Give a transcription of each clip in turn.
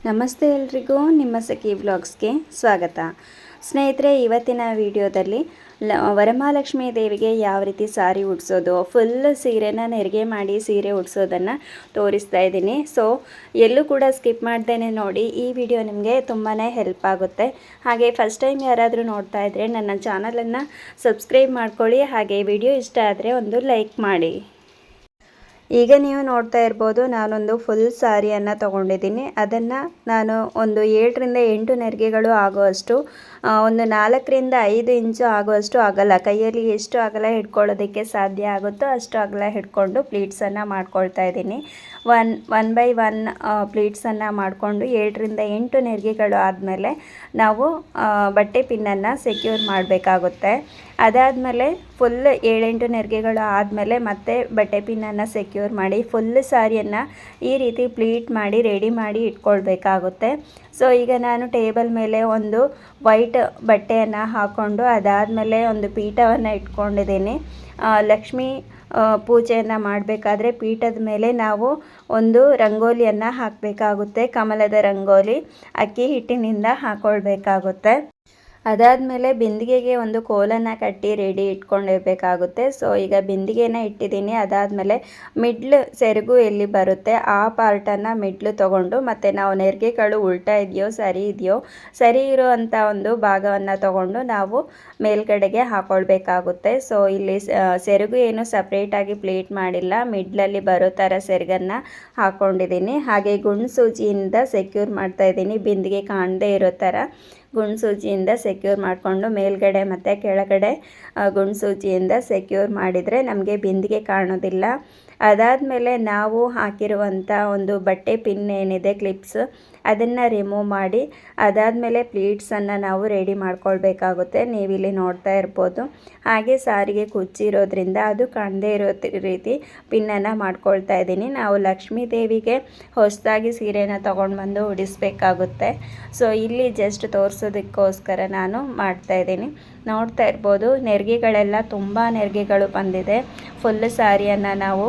ನಮಸ್ತೆ ಎಲ್ರಿಗೂ, ನಿಮ್ಮ ಸಖಿ ವ್ಲಾಗ್ಸ್ಗೆ ಸ್ವಾಗತ. ಸ್ನೇಹಿತರೆ, ಇವತ್ತಿನ ವಿಡಿಯೋದಲ್ಲಿ ವರಮಹಾಲಕ್ಷ್ಮಿ ದೇವಿಗೆ ಯಾವ ರೀತಿ ಸಾರಿ ಉಡಿಸೋದು, ಫುಲ್ ಸೀರೆನ ನೆರಿಗೆ ಮಾಡಿ ಸೀರೆ ಉಡಿಸೋದನ್ನು ತೋರಿಸ್ತಾ ಇದ್ದೀನಿ. ಸೊ ಎಲ್ಲೂ ಕೂಡ ಸ್ಕಿಪ್ ಮಾಡ್ದೇನೆ ನೋಡಿ. ಈ ವಿಡಿಯೋ ನಿಮಗೆ ತುಂಬಾ ಹೆಲ್ಪ್ ಆಗುತ್ತೆ. ಹಾಗೆ ಫಸ್ಟ್ ಟೈಮ್ ಯಾರಾದರೂ ನೋಡ್ತಾ ಇದ್ದರೆ ನನ್ನ ಚಾನಲನ್ನು ಸಬ್ಸ್ಕ್ರೈಬ್ ಮಾಡ್ಕೊಳ್ಳಿ. ಹಾಗೆ ವಿಡಿಯೋ ಇಷ್ಟ ಆದರೆ ಒಂದು ಲೈಕ್ ಮಾಡಿ. ಈಗ ನೀವು ನೋಡ್ತಾ ಇರ್ಬೋದು, ನಾನೊಂದು ಫುಲ್ ಸಾರಿಯನ್ನು ತೊಗೊಂಡಿದ್ದೀನಿ. ಅದನ್ನು ನಾನು ಒಂದು 7ರಿಂದ 8 ನೆರಿಗೆಗಳು ಆಗುವಷ್ಟು, ಒಂದು 4ರಿಂದ 5 ಇಂಚು ಆಗುವಷ್ಟು ಅಗಲ, ಕೈಯಲ್ಲಿ ಎಷ್ಟು ಅಗಲ ಹಿಡ್ಕೊಳ್ಳೋದಕ್ಕೆ ಸಾಧ್ಯ ಆಗುತ್ತೋ ಅಷ್ಟು ಅಗಲ ಹಿಡ್ಕೊಂಡು ಪ್ಲೀಟ್ಸನ್ನು ಮಾಡ್ಕೊಳ್ತಾ ಇದ್ದೀನಿ. ಒನ್ ಬೈ ಒನ್ ಪ್ಲೀಟ್ಸನ್ನು ಮಾಡಿಕೊಂಡು 7ರಿಂದ 8 ನೆರಿಗೆಗಳು ಆದಮೇಲೆ ನಾವು ಬಟ್ಟೆ ಪಿನ್ನನ್ನು ಸೆಕ್ಯೂರ್ ಮಾಡಬೇಕಾಗುತ್ತೆ. ಅದಾದಮೇಲೆ ಫುಲ್ 7-8 ನೆರಿಗೆಗಳು ಆದಮೇಲೆ ಮತ್ತೆ ಬಟ್ಟೆ ಪಿನ್ನನ್ನು ಸೆಕ್ಯೂರ್ ಮಾಡಿ ಫುಲ್ ಸಾರಿಯನ್ನು ಈ ರೀತಿ ಪ್ಲೀಟ್ ಮಾಡಿ ರೆಡಿ ಮಾಡಿ ಇಟ್ಕೊಳ್ಬೇಕಾಗುತ್ತೆ. ಸೊ ಈಗ ನಾನು ಟೇಬಲ್ ಮೇಲೆ ಒಂದು ವೈಟ್ ಬಟ್ಟೆಯನ್ನು ಹಾಕ್ಕೊಂಡು ಅದಾದಮೇಲೆ ಒಂದು ಪೀಠವನ್ನು ಇಟ್ಕೊಂಡಿದ್ದೀನಿ. ಲಕ್ಷ್ಮೀ ಪೂಜೆಯನ್ನು ಮಾಡಬೇಕಾದ್ರೆ ಪೀಠದ ಮೇಲೆ ನಾವು ಒಂದು ರಂಗೋಲಿಯನ್ನು ಹಾಕಬೇಕಾಗುತ್ತೆ. ಕಮಲದ ರಂಗೋಲಿ ಅಕ್ಕಿ ಹಿಟ್ಟಿನಿಂದ ಹಾಕ್ಕೊಳ್ಬೇಕಾಗುತ್ತೆ. ಅದಾದಮೇಲೆ ಬಿಂದಿಗೆಗೆ ಒಂದು ಕೋಲನ್ನು ಕಟ್ಟಿ ರೆಡಿ ಇಟ್ಕೊಂಡಿರಬೇಕಾಗುತ್ತೆ. ಸೊ ಈಗ ಬಿಂದಿಗೆನ ಇಟ್ಟಿದ್ದೀನಿ. ಅದಾದಮೇಲೆ ಮಿಡ್ಲ್ ಸೆರಗು ಎಲ್ಲಿ ಬರುತ್ತೆ ಆ ಪಾರ್ಟನ್ನು ಮಿಡ್ಲು ತೊಗೊಂಡು, ಮತ್ತು ನಾವು ನೆರಿಗೆಗಳು ಉಲ್ಟಾ ಇದೆಯೋ ಸರಿ ಇರೋ ಅಂಥ ಒಂದು ಭಾಗವನ್ನು ತೊಗೊಂಡು ನಾವು ಮೇಲ್ಗಡೆಗೆ ಹಾಕ್ಕೊಳ್ಬೇಕಾಗುತ್ತೆ. ಸೊ ಇಲ್ಲಿ ಸೆರಗು ಏನು ಸಪ್ರೇಟಾಗಿ ಪ್ಲೇಟ್ ಮಾಡಿಲ್ಲ, ಮಿಡ್ಲಲ್ಲಿ ಬರೋ ಥರ ಸೆರಗನ್ನು ಹಾಕ್ಕೊಂಡಿದ್ದೀನಿ. ಹಾಗೆ ಗುಂಡು ಸೂಜಿಯಿಂದ ಸೆಕ್ಯೂರ್ ಮಾಡ್ತಾಯಿದ್ದೀನಿ, ಬಿಂದಿಗೆ ಕಾಣದೇ ಇರೋ ಥರ ಗುಂಡು ಸೂಜಿಯಿಂದ ಸೆಕ್ಯೂರ್ ಮಾಡಿಕೊಂಡು ಮೇಲ್ಗಡೆ ಮತ್ತು ಕೆಳಗಡೆ ಗುಂಡು ಸೂಜಿಯಿಂದ ಸೆಕ್ಯೂರ್ ಮಾಡಿದರೆ ನಮಗೆ ಬಿಂದಿಗೆ ಕಾಣೋದಿಲ್ಲ. ಅದಾದಮೇಲೆ ನಾವು ಹಾಕಿರುವಂಥ ಒಂದು ಬಟ್ಟೆ ಪಿನ್ ಏನಿದೆ ಕ್ಲಿಪ್ಸ್, ಅದನ್ನು ರಿಮೂವ್ ಮಾಡಿ ಅದಾದಮೇಲೆ ಪ್ಲೀಟ್ಸನ್ನು ನಾವು ರೆಡಿ ಮಾಡ್ಕೊಳ್ಬೇಕಾಗುತ್ತೆ. ನೀವಿಲ್ಲಿ ನೋಡ್ತಾ ಇರ್ಬೋದು. ಹಾಗೆ ಸಾರಿಗೆ ಕುಚ್ಚಿರೋದ್ರಿಂದ ಅದು ಕಾಣದೇ ಇರೋ ರೀತಿ ಪಿನ್ನನ್ನು ಮಾಡ್ಕೊಳ್ತಾ ಇದ್ದೀನಿ. ನಾವು ಲಕ್ಷ್ಮೀ ದೇವಿಗೆ ಹೊಸದಾಗಿ ಸೀರೆನ ತೊಗೊಂಡು ಬಂದು ಉಡಿಸ್ಬೇಕಾಗುತ್ತೆ. ಸೊ ಇಲ್ಲಿ ಜಸ್ಟ್ ತೋರಿಸೋದಕ್ಕೋಸ್ಕರ ನಾನು ಮಾಡ್ತಾಯಿದ್ದೀನಿ. ನೋಡ್ತಾ ಇರ್ಬೋದು, ನೆರಿಗೆಗಳೆಲ್ಲ ತುಂಬ ನೆರಿಗೆಗಳು ಬಂದಿದೆ ಫುಲ್ ಸಾರಿಯನ್ನು ನಾವು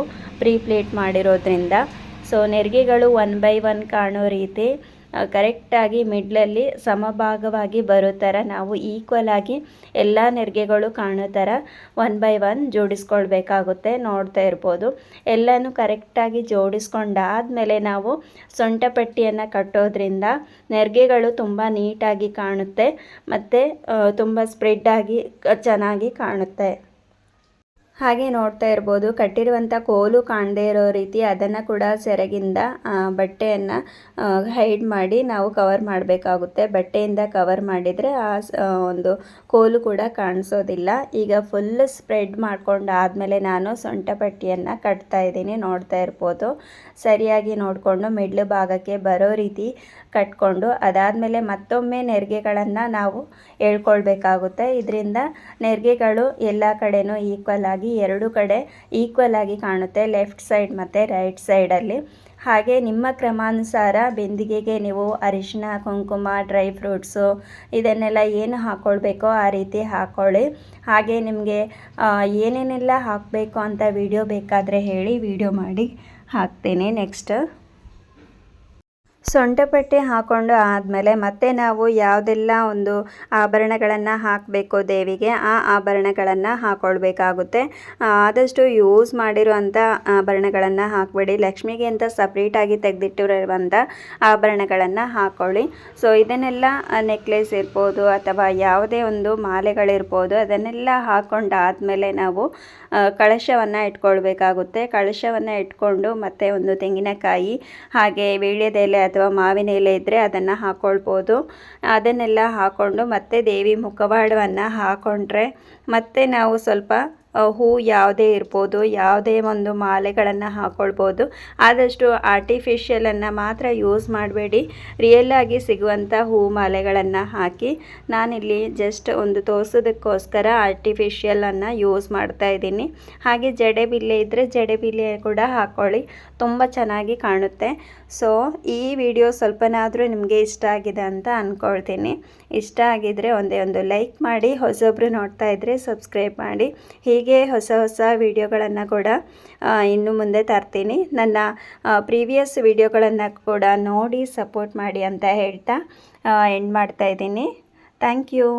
ಪ್ಲೇಟ್ ಮಾಡಿರೋದ್ರಿಂದ. ಸೊ ನೆರಿಗೆಗಳು 1 ಬೈ 1 ಕಾಣೋ ರೀತಿ ಕರೆಕ್ಟಾಗಿ ಮಿಡ್ಲಲ್ಲಿ ಸಮಭಾಗವಾಗಿ ಬರೋ ಥರ ನಾವು ಈಕ್ವಲ್ ಆಗಿ ಎಲ್ಲ ನೆರಿಗೆಗಳು ಕಾಣೋ ಥರ 1 ಬೈ 1 ಜೋಡಿಸ್ಕೊಳ್ಬೇಕಾಗುತ್ತೆ. ನೋಡ್ತಾ ಇರ್ಬೋದು, ಎಲ್ಲನೂ ಕರೆಕ್ಟಾಗಿ ಜೋಡಿಸ್ಕೊಂಡಾದಮೇಲೆ ನಾವು ಸೊಂಟ ಪಟ್ಟಿಯನ್ನು ಕಟ್ಟೋದ್ರಿಂದ ನೆರಿಗೆಗಳು ತುಂಬ ನೀಟಾಗಿ ಕಾಣುತ್ತೆ ಮತ್ತು ತುಂಬ ಸ್ಪ್ರೆಡ್ಡಾಗಿ ಚೆನ್ನಾಗಿ ಕಾಣುತ್ತೆ. ಹಾಗೆ ನೋಡ್ತಾ ಇರ್ಬೋದು, ಕಟ್ಟಿರುವಂಥ ಕೋಲು ಕಾಣದೇ ಇರೋ ರೀತಿ ಅದನ್ನು ಕೂಡ ಸೆರಗಿಂದ ಬಟ್ಟೆಯನ್ನು ಹೈಡ್ ಮಾಡಿ ನಾವು ಕವರ್ ಮಾಡಬೇಕಾಗುತ್ತೆ. ಬಟ್ಟೆಯಿಂದ ಕವರ್ ಮಾಡಿದರೆ ಆ ಒಂದು ಕೋಲು ಕೂಡ ಕಾಣಿಸೋದಿಲ್ಲ. ಈಗ ಫುಲ್ ಸ್ಪ್ರೆಡ್ ಮಾಡ್ಕೊಂಡು ಆದಮೇಲೆ ನಾನು ಸೊಂಟ ಪಟ್ಟಿಯನ್ನು ಕಟ್ತಾ ಇದ್ದೀನಿ. ನೋಡ್ತಾ ಇರ್ಬೋದು, ಸರಿಯಾಗಿ ನೋಡಿಕೊಂಡು ಮಿಡ್ಲು ಭಾಗಕ್ಕೆ ಬರೋ ರೀತಿ ಕಟ್ಕೊಂಡು ಅದಾದಮೇಲೆ ಮತ್ತೊಮ್ಮೆ ನೆರಿಗೆಗಳನ್ನು ನಾವು ಎಳ್ಕೊಳ್ಬೇಕಾಗುತ್ತೆ. ಇದರಿಂದ ನೆರಿಗೆಗಳು ಎಲ್ಲ ಕಡೆನೂ ಈಕ್ವಲ್ ಆಗಿ 2 ಕಡೆ ಈಕ್ವಲ್ ಆಗಿ ಕಾಣುತ್ತೆ, ಲೆಫ್ಟ್ ಸೈಡ್ ಮತ್ತು ರೈಟ್ ಸೈಡಲ್ಲಿ. ಹಾಗೆ ನಿಮ್ಮ ಕ್ರಮಾನುಸಾರ ಬಿಂದಿಗೆಗೆ ನೀವು ಅರಿಶಿನ, ಕುಂಕುಮ, ಡ್ರೈ ಫ್ರೂಟ್ಸು ಇದನ್ನೆಲ್ಲ ಏನು ಹಾಕ್ಕೊಳ್ಬೇಕೋ ಆ ರೀತಿ ಹಾಕ್ಕೊಳ್ಳಿ. ಹಾಗೆ ನಿಮಗೆ ಏನೇನೆಲ್ಲ ಹಾಕಬೇಕು ಅಂತ ವಿಡಿಯೋ ಬೇಕಾದರೆ ಹೇಳಿ, ವಿಡಿಯೋ ಮಾಡಿ ಹಾಕ್ತೇನೆ. ನೆಕ್ಸ್ಟ್ ಸೊಂಟಪಟ್ಟಿ ಹಾಕ್ಕೊಂಡು ಆದಮೇಲೆ ಮತ್ತೆ ನಾವು ಯಾವುದೆಲ್ಲ ಒಂದು ಆಭರಣಗಳನ್ನು ಹಾಕಬೇಕು ದೇವಿಗೆ, ಆ ಆಭರಣಗಳನ್ನು ಹಾಕ್ಕೊಳ್ಬೇಕಾಗುತ್ತೆ. ಆದಷ್ಟು ಯೂಸ್ ಮಾಡಿರುವಂಥ ಆಭರಣಗಳನ್ನು ಹಾಕಬೇಡಿ. ಲಕ್ಷ್ಮಿಗೆ ಅಂತ ಸಪ್ರೇಟಾಗಿ ತೆಗೆದಿಟ್ಟಿರುವಂಥ ಆಭರಣಗಳನ್ನು ಹಾಕ್ಕೊಳ್ಳಿ. ಸೊ ಇದನ್ನೆಲ್ಲ ನೆಕ್ಲೆಸ್ ಇರ್ಬೋದು ಅಥವಾ ಯಾವುದೇ ಒಂದು ಮಾಲೆಗಳಿರ್ಬೋದು, ಅದನ್ನೆಲ್ಲ ಹಾಕ್ಕೊಂಡಾದಮೇಲೆ ನಾವು ಕಳಶವನ್ನು ಇಟ್ಕೊಳ್ಬೇಕಾಗುತ್ತೆ. ಕಳಶವನ್ನು ಇಟ್ಕೊಂಡು ಮತ್ತು ಒಂದು ತೆಂಗಿನಕಾಯಿ ಹಾಗೆ ವೀಳ್ಯದೆಲೆ ಅಥವಾ ಮಾವಿನ ಎಲೆ ಇದ್ದರೆ ಅದನ್ನು ಹಾಕ್ಕೊಳ್ಬೋದು. ಅದನ್ನೆಲ್ಲ ಹಾಕ್ಕೊಂಡು ಮತ್ತೆ ದೇವಿ ಮುಖವಾಡವನ್ನು ಹಾಕ್ಕೊಂಡ್ರೆ ಮತ್ತೆ ನಾವು ಸ್ವಲ್ಪ ಹೂ ಯಾವುದೇ ಇರ್ಬೋದು, ಯಾವುದೇ ಒಂದು ಮಾಲೆಗಳನ್ನು ಹಾಕ್ಕೊಳ್ಬೋದು. ಆದಷ್ಟು ಆರ್ಟಿಫಿಷಿಯಲನ್ನು ಮಾತ್ರ ಯೂಸ್ ಮಾಡಬೇಡಿ, ರಿಯಲ್ಲಾಗಿ ಸಿಗುವಂಥ ಹೂ ಮಾಲೆಗಳನ್ನು ಹಾಕಿ. ನಾನಿಲ್ಲಿ ಜಸ್ಟ್ ಒಂದು ತೋರಿಸೋದಕ್ಕೋಸ್ಕರ ಆರ್ಟಿಫಿಷಿಯಲನ್ನು ಯೂಸ್ ಮಾಡ್ತಾ ಇದ್ದೀನಿ. ಹಾಗೆ ಜಡೆ ಬಿಲ್ಲೆ ಇದ್ದರೆ ಜಡೆ ಬಿಲ್ಲೆ ಕೂಡ ಹಾಕ್ಕೊಳ್ಳಿ, ತುಂಬ ಚೆನ್ನಾಗಿ ಕಾಣುತ್ತೆ. ಸೊ ಈ ವಿಡಿಯೋ ಸ್ವಲ್ಪನಾದರೂ ನಿಮಗೆ ಇಷ್ಟ ಆಗಿದೆ ಅಂತ ಅಂದ್ಕೊಳ್ತೀನಿ. ಇಷ್ಟ ಆಗಿದ್ದರೆ ಒಂದೇ ಒಂದು ಲೈಕ್ ಮಾಡಿ, ಹೊಸೊಬ್ಬರು ನೋಡ್ತಾ ಇದ್ದರೆ ಸಬ್ಸ್ಕ್ರೈಬ್ ಮಾಡಿ. ಹೀಗೆ ಹೊಸ ಹೊಸ ವಿಡಿಯೋಗಳನ್ನು ಕೂಡ ಇನ್ನು ಮುಂದೆ ತರ್ತೀನಿ. ನನ್ನ ಪ್ರೀವಿಯಸ್ ವಿಡಿಯೋಗಳನ್ನು ಕೂಡ ನೋಡಿ ಸಪೋರ್ಟ್ ಮಾಡಿ ಅಂತ ಹೇಳ್ತಾ ಎಂಡ್ ಮಾಡ್ತಾ ಇದ್ದೀನಿ. Thank you.